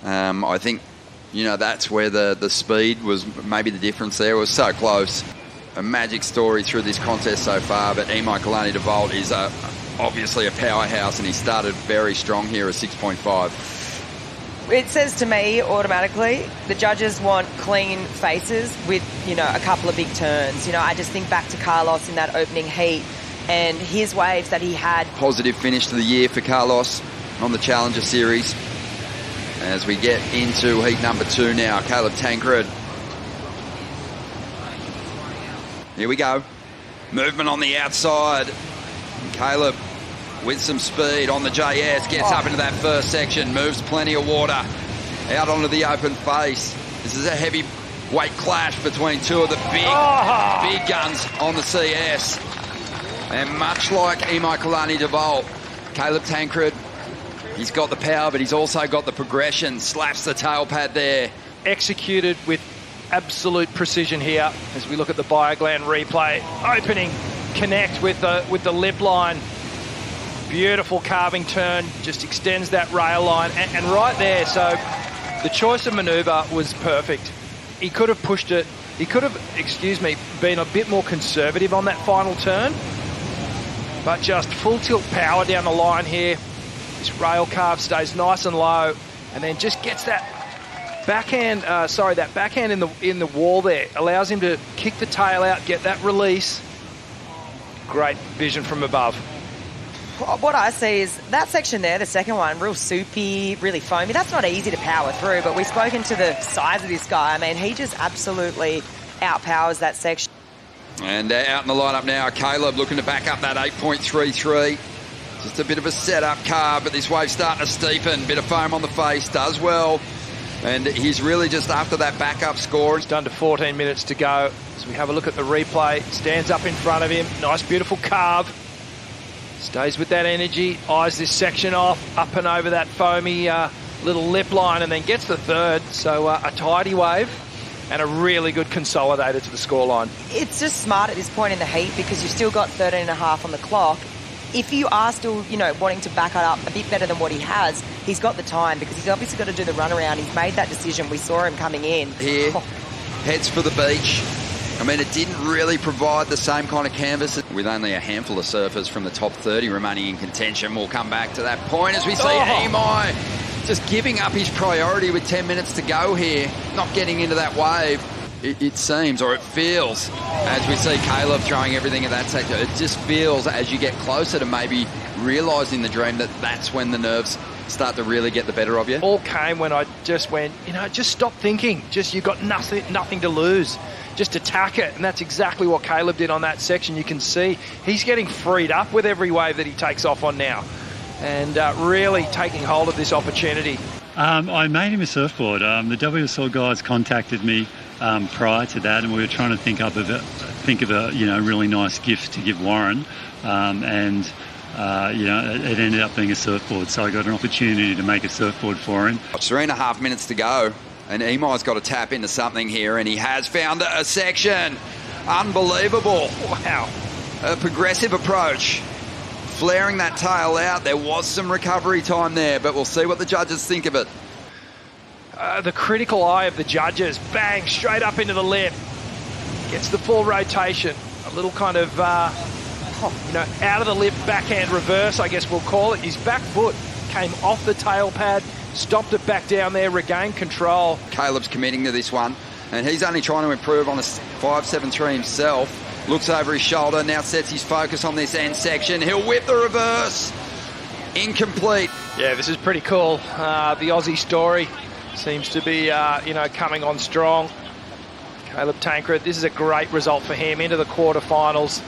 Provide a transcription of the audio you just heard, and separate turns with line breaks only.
I think, you know, that's where the speed was maybe the difference there. It was so close. A magic story through this contest so far, but Imaikalani deVault is obviously a powerhouse, and he started very strong here at 6.5.
It says to me automatically the judges want clean faces with, you know, a couple of big turns. You know, I just think back to Carlos in that opening heat and his waves that he had.
Positive finish to the year for Carlos on the Challenger Series. As we get into heat number 2 now, Caleb Tancred. Here we go. Movement on the outside. And Caleb with some speed on the JS, gets up into that first section, moves plenty of water out onto the open face. This is a heavy weight clash between two of the big guns on the CS. And much like Imaikalani deVault, Caleb Tancred, he's got the power, but he's also got the progression. Slaps the tail pad there.
Executed with absolute precision here as we look at the Bioglan replay. Opening connect with the lip line. Beautiful carving turn, just extends that rail line, and right there, so the choice of manoeuvre was perfect. He could have pushed it, he could have, been a bit more conservative on that final turn, but just full tilt power down the line here. This rail carve stays nice and low, and then just gets that backhand, that backhand in the wall there, allows him to kick the tail out, get that release. Great vision from above.
What I see is that section there, the second one, real soupy, really foamy. That's not easy to power through, but we've spoken to the size of this guy. I mean, he just absolutely outpowers that section.
And out in the lineup now, Caleb looking to back up that 8.33. Just a bit of a setup carve, but this wave's starting to steepen. Bit of foam on the face, does well. And he's really just after that backup score.
It's done to 14 minutes to go. As we have a look at the replay, stands up in front of him. Nice, beautiful carve. Stays with that energy, eyes this section off, up and over that foamy little lip line, and then gets the third. So a tidy wave and a really good consolidator to the scoreline.
It's just smart at this point in the heat because you've still got 13.5 on the clock. If you are still, you know, wanting to back it up a bit better than what he has, he's got the time because he's obviously got to do the runaround. He's made that decision. We saw him coming in.
Here, heads for the beach. I mean, it didn't really provide the same kind of canvas. With only a handful of surfers from the top 30 remaining in contention, we'll come back to that point as we see Imai just giving up his priority with 10 minutes to go here, not getting into that wave. It seems, or it feels, as we see Caleb throwing everything at that sector, it just feels as you get closer to maybe realising the dream that that's when the nerves start to really get the better of you.
All came when I just went, you know, just stop thinking. Just, you've got nothing to lose. Just attack it, and that's exactly what Caleb did on that section. You can see he's getting freed up with every wave that he takes off on now, and really taking hold of this opportunity.
I made him a surfboard. The WSL guys contacted me prior to that, and we were trying to think of a really nice gift to give Warren, and it ended up being a surfboard. So I got an opportunity to make a surfboard for him.
3.5 minutes to go. And Imai's got to tap into something here, and he has found a section. Unbelievable.
Wow.
A progressive approach. Flaring that tail out. There was some recovery time there, but we'll see what the judges think of it.
The critical eye of the judges. Bang, straight up into the lip. Gets the full rotation. A little kind of, out of the lip backhand reverse, I guess we'll call it. His back foot came off the tail pad. Stopped it back down there, regained control.
Caleb's committing to this one, and he's only trying to improve on a 5.73 himself. Looks over his shoulder, now sets his focus on this end section. He'll whip the reverse. Incomplete.
Yeah, this is pretty cool. The Aussie story seems to be, coming on strong. Caleb Tancred, this is a great result for him into the quarterfinals.